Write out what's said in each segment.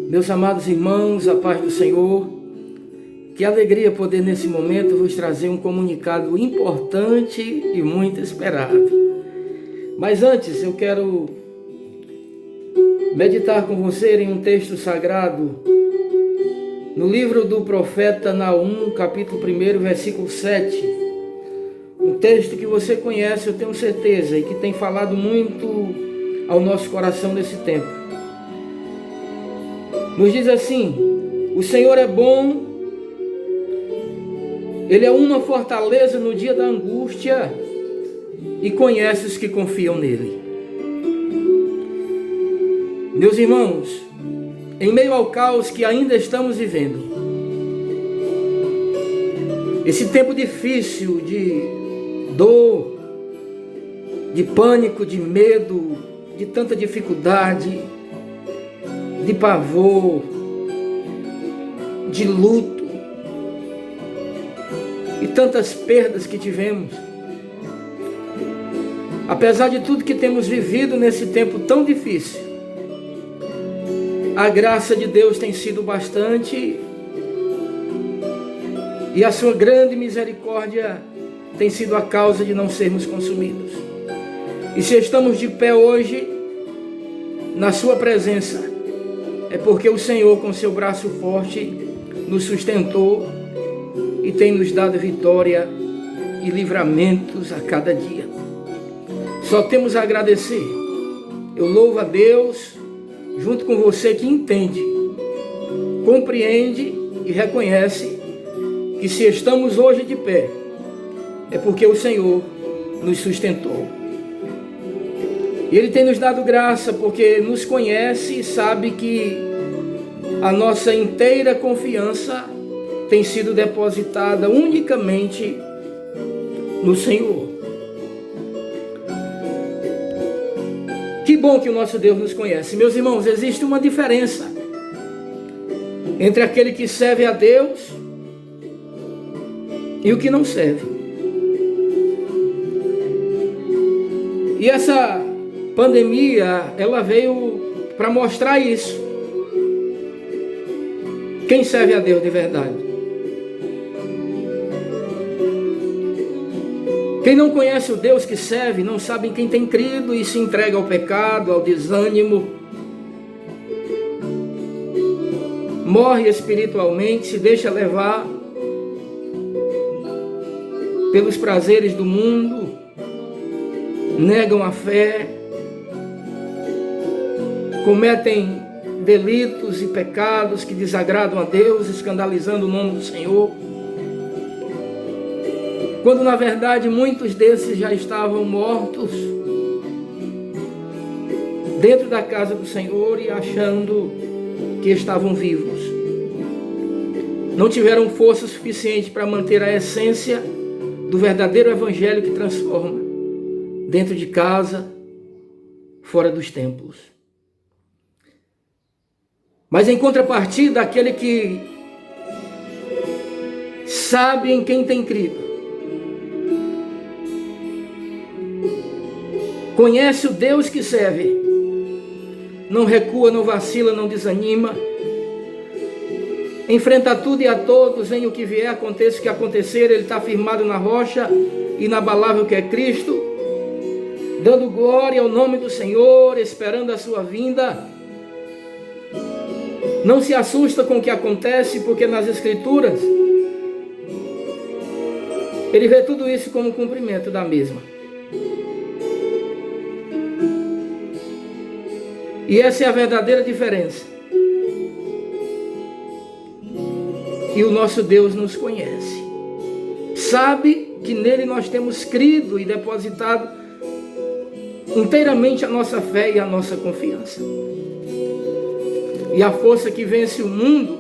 Meus amados irmãos, a paz do Senhor, que alegria poder nesse momento vos trazer um comunicado importante e muito esperado. Mas antes eu quero meditar com você em um texto sagrado, no livro do profeta Naum, capítulo 1, versículo 7. Um texto que você conhece, eu tenho certeza, e que tem falado muito ao nosso coração nesse tempo. Nos diz assim: o Senhor é bom, Ele é uma fortaleza no dia da angústia e conhece os que confiam nele. Meus irmãos, em meio ao caos que ainda estamos vivendo, esse tempo difícil de dor, de pânico, de medo, de tanta dificuldade, de pavor, de luto e tantas perdas que tivemos. Apesar de tudo que temos vivido nesse tempo tão difícil, a graça de Deus tem sido bastante e a sua grande misericórdia tem sido a causa de não sermos consumidos. E se estamos de pé hoje na sua presença, é porque o Senhor, com seu braço forte, nos sustentou e tem nos dado vitória e livramentos a cada dia. Só temos a agradecer. Eu louvo a Deus junto com você que entende, compreende e reconhece que se estamos hoje de pé, é porque o Senhor nos sustentou. E Ele tem nos dado graça porque nos conhece e sabe que a nossa inteira confiança tem sido depositada unicamente no Senhor. Que bom que o nosso Deus nos conhece. Meus irmãos, existe uma diferença entre aquele que serve a Deus e o que não serve. E essa pandemia, ela veio para mostrar isso. Quem serve a Deus de verdade? Quem não conhece o Deus que serve, não sabe em quem tem crido e se entrega ao pecado, ao desânimo. Morre espiritualmente, se deixa levar pelos prazeres do mundo, negam a fé, cometem delitos e pecados que desagradam a Deus, escandalizando o nome do Senhor. Quando na verdade muitos desses já estavam mortos dentro da casa do Senhor e achando que estavam vivos. Não tiveram força suficiente para manter a essência do verdadeiro evangelho que transforma, dentro de casa, fora dos templos. Mas em contrapartida, aquele que sabe em quem tem crido, conhece o Deus que serve, não recua, não vacila, não desanima, enfrenta tudo e a todos, em o que vier, aconteça o que acontecer, ele está firmado na rocha inabalável que é Cristo, dando glória ao nome do Senhor, esperando a sua vinda. Não se assusta com o que acontece, porque nas Escrituras ele vê tudo isso como cumprimento da mesma. E essa é a verdadeira diferença. E o nosso Deus nos conhece. Sabe que nele nós temos crido e depositado inteiramente a nossa fé e a nossa confiança. E a força que vence o mundo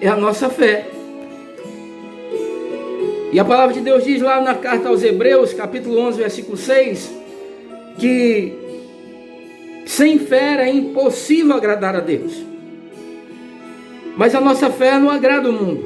é a nossa fé. E a palavra de Deus diz lá na carta aos Hebreus, capítulo 11, versículo 6, que sem fé é impossível agradar a Deus. Mas a nossa fé não agrada o mundo.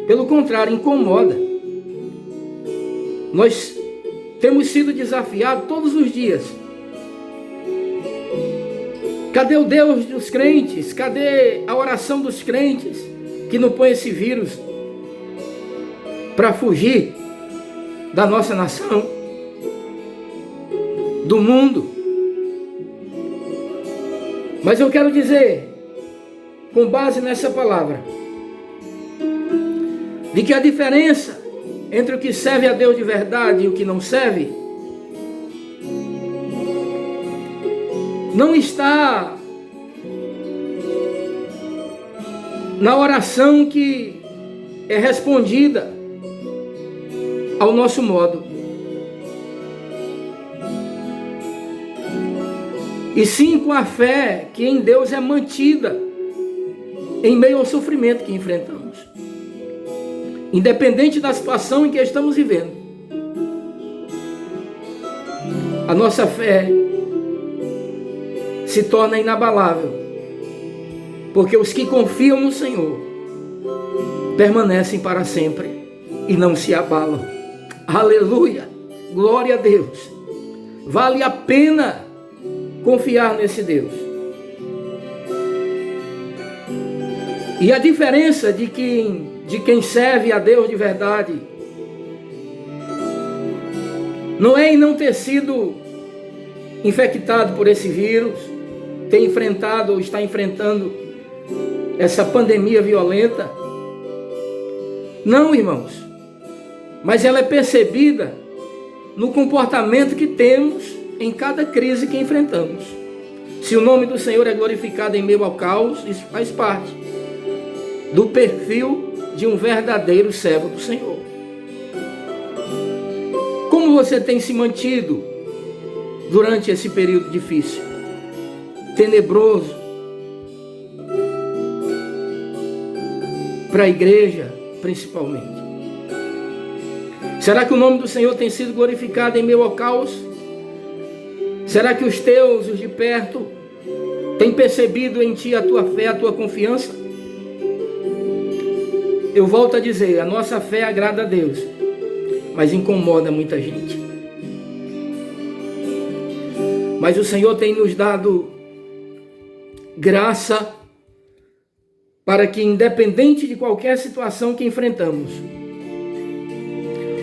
Pelo contrário, incomoda. Nós temos sido desafiados todos os dias Cadê o Deus dos crentes? Cadê a oração dos crentes que não põe esse vírus para fugir da nossa nação, do mundo? Mas eu quero dizer, com base nessa palavra, de que a diferença entre o que serve a Deus de verdade e o que não serve não está na oração que é respondida ao nosso modo, e sim com a fé que em Deus é mantida em meio ao sofrimento que enfrentamos, independente da situação em que estamos vivendo. A nossa fé se torna inabalável, porque os que confiam no Senhor permanecem para sempre e não se abalam. Aleluia, glória a Deus. Vale a pena confiar nesse Deus. E a diferença de quem serve a Deus de verdade não é em não ter sido infectado por esse vírus, ter enfrentado ou está enfrentando essa pandemia violenta. Não, irmãos, mas ela é percebida no comportamento que temos em cada crise que enfrentamos. Se o nome do Senhor é glorificado em meio ao caos, isso faz parte do perfil de um verdadeiro servo do Senhor. Como você tem se mantido durante esse período difícil, tenebroso, para a igreja principalmente? Será que o nome do Senhor tem sido glorificado em meio ao caos? Será que os teus, os de perto, têm percebido em ti a tua fé, a tua confiança? Eu volto a dizer, a nossa fé agrada a Deus, mas incomoda muita gente. Mas o Senhor tem nos dado graça para que, independente de qualquer situação que enfrentamos,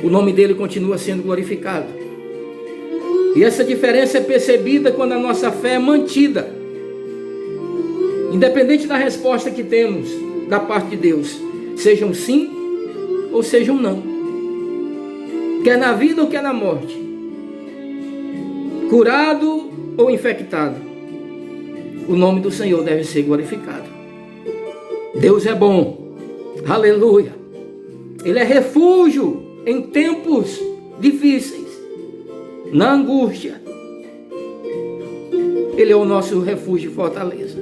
o nome dele continua sendo glorificado. E essa diferença é percebida quando a nossa fé é mantida, independente da resposta que temos da parte de Deus, sejam sim ou sejam não, quer na vida ou quer na morte, curado ou infectado, o nome do Senhor deve ser glorificado. Deus é bom, aleluia. Ele é refúgio em tempos difíceis, na angústia. Ele é o nosso refúgio e fortaleza.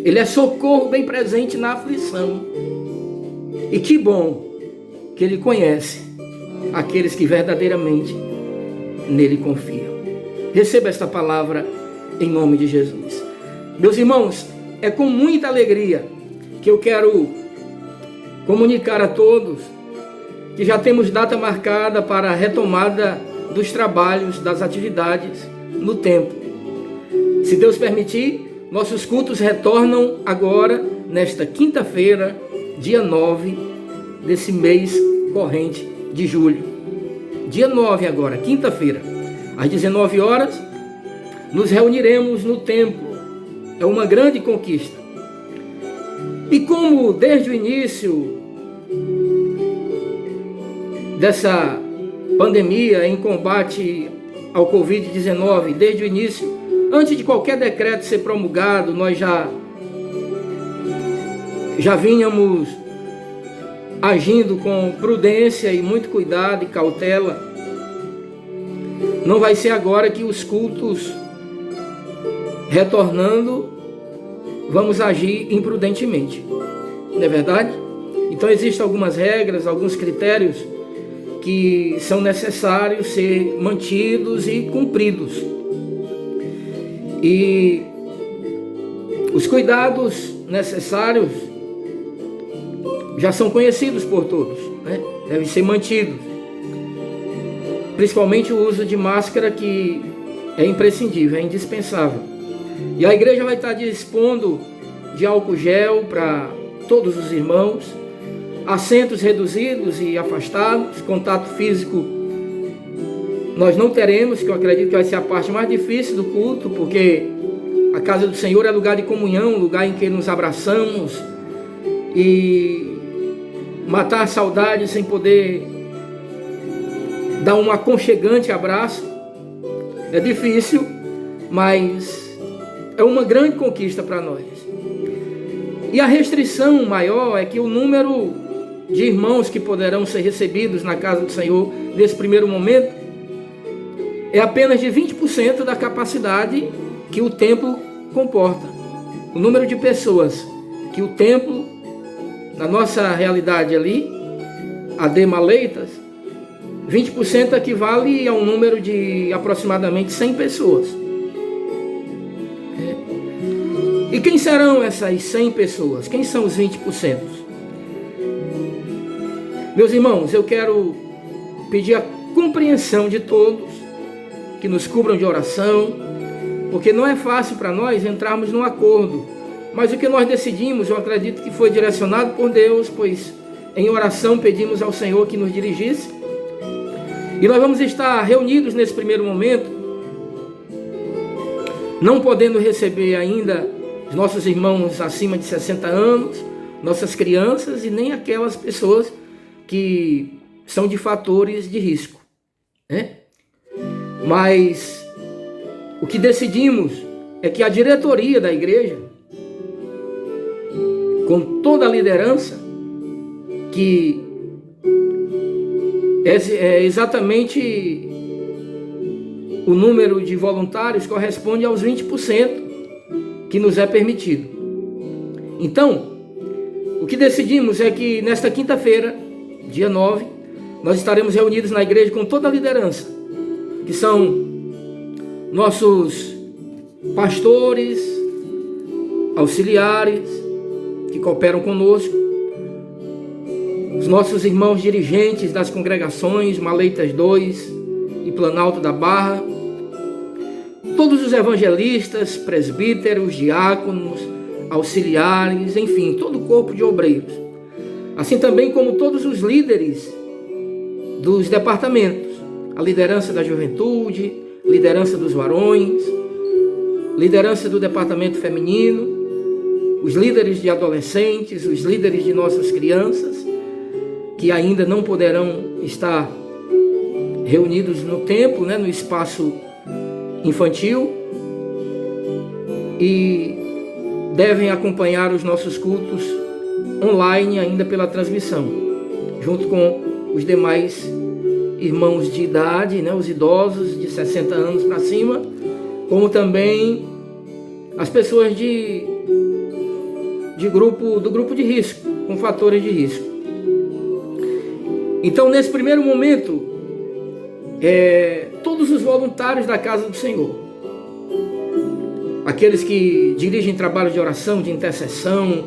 Ele é socorro bem presente na aflição. E que bom que Ele conhece aqueles que verdadeiramente nele confiam. Receba esta palavra em nome de Jesus. Meus irmãos, é com muita alegria que eu quero comunicar a todos que já temos data marcada para a retomada dos trabalhos, das atividades no templo. Se Deus permitir, nossos cultos retornam agora, nesta quinta-feira, dia 9 desse mês corrente de julho. Dia 9 agora, quinta-feira, às 19 horas, nos reuniremos no templo. É uma grande conquista. E como desde o início dessa pandemia em combate ao Covid-19, desde o início, antes de qualquer decreto ser promulgado, nós já vínhamos agindo com prudência e muito cuidado e cautela. Não vai ser agora que os cultos retornando, vamos agir imprudentemente, não é verdade? Então existem algumas regras, alguns critérios que são necessários ser mantidos e cumpridos. E os cuidados necessários já são conhecidos por todos, né? Devem ser mantidos. Principalmente o uso de máscara, que é imprescindível, é indispensável. E a igreja vai estar dispondo de álcool gel para todos os irmãos, assentos reduzidos e afastados, contato físico nós não teremos, que eu acredito que vai ser a parte mais difícil do culto, porque a casa do Senhor é lugar de comunhão, lugar em que nos abraçamos, e matar a saudade sem poder dar um aconchegante abraço é difícil, mas é uma grande conquista para nós. E a restrição maior é que o número de irmãos que poderão ser recebidos na casa do Senhor nesse primeiro momento é apenas de 20% da capacidade que o templo comporta. O número de pessoas que o templo, na nossa realidade ali, AD Maleitas, 20% equivale a um número de aproximadamente 100 pessoas. E quem serão essas 100 pessoas? Quem são os 20%? Meus irmãos, eu quero pedir a compreensão de todos, que nos cubram de oração, porque não é fácil para nós entrarmos num acordo, mas o que nós decidimos, eu acredito que foi direcionado por Deus, pois em oração pedimos ao Senhor que nos dirigisse, e nós vamos estar reunidos nesse primeiro momento, não podendo receber ainda os nossos irmãos acima de 60 anos, nossas crianças e nem aquelas pessoas que são de fatores de risco, né? Mas o que decidimos é que a diretoria da igreja, com toda a liderança, que é exatamente o número de voluntários corresponde aos 20% que nos é permitido. Então, o que decidimos é que nesta quinta-feira, dia 9, nós estaremos reunidos na igreja com toda a liderança, que são nossos pastores, auxiliares, que cooperam conosco, os nossos irmãos dirigentes das congregações Maleitas 2 e Planalto da Barra, todos os evangelistas, presbíteros, diáconos, auxiliares, enfim, todo o corpo de obreiros. Assim também como todos os líderes dos departamentos, a liderança da juventude, liderança dos varões, liderança do departamento feminino, os líderes de adolescentes, os líderes de nossas crianças, que ainda não poderão estar reunidos no templo, né, no espaço infantil, e devem acompanhar os nossos cultos online ainda pela transmissão, junto com os demais irmãos de idade, né, os idosos de 60 anos para cima, como também as pessoas do grupo de risco, com fatores de risco. Então, nesse primeiro momento, todos os voluntários da casa do Senhor, aqueles que dirigem trabalhos de oração, de intercessão,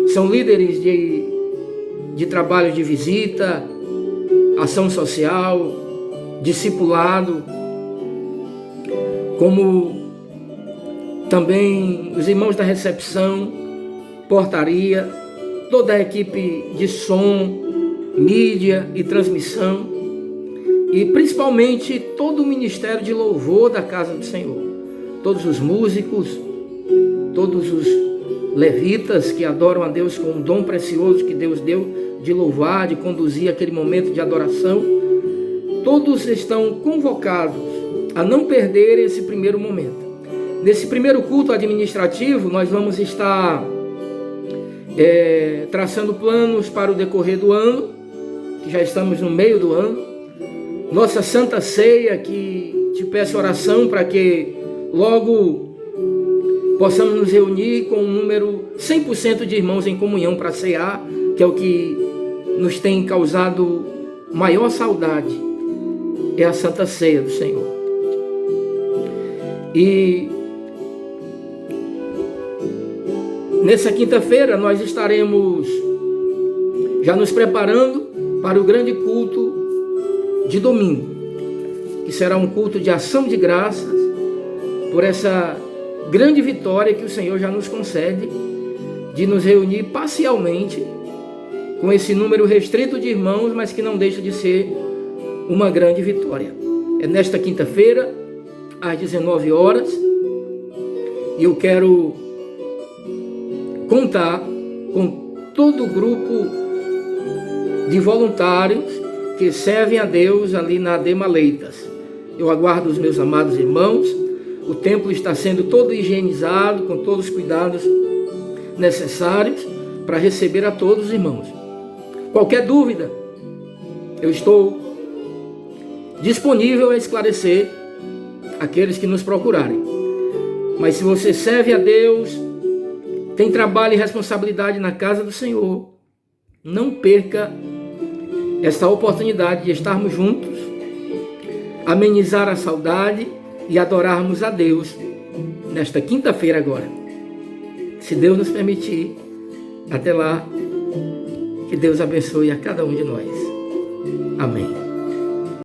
são líderes de trabalho de visita, ação social, discipulado, como também os irmãos da recepção, portaria, toda a equipe de som, mídia e transmissão, e principalmente todo o ministério de louvor da casa do Senhor, todos os músicos, todos os levitas que adoram a Deus com um dom precioso que Deus deu de louvar, de conduzir aquele momento de adoração, todos estão convocados a não perder esse primeiro momento. Nesse primeiro culto administrativo, nós vamos estar traçando planos para o decorrer do ano, que já estamos no meio do ano. Nossa Santa Ceia, que te peço oração para que logo possamos nos reunir com um número 100% de irmãos em comunhão para cear, que é o que nos tem causado maior saudade, é a Santa Ceia do Senhor. E nessa quinta-feira nós estaremos já nos preparando para o grande culto de domingo, que será um culto de ação de graças por essa grande vitória que o Senhor já nos concede de nos reunir parcialmente com esse número restrito de irmãos, mas que não deixa de ser uma grande vitória. É nesta quinta-feira, às 19 horas, e eu quero contar com todo o grupo de voluntários que servem a Deus ali na Ademaleitas. Eu aguardo os meus amados irmãos. O templo está sendo todo higienizado, com todos os cuidados necessários para receber a todos os irmãos. Qualquer dúvida, eu estou disponível a esclarecer aqueles que nos procurarem. Mas se você serve a Deus, tem trabalho e responsabilidade na casa do Senhor, não perca esta oportunidade de estarmos juntos, amenizar a saudade e adorarmos a Deus nesta quinta-feira agora. Se Deus nos permitir, até lá, que Deus abençoe a cada um de nós. Amém.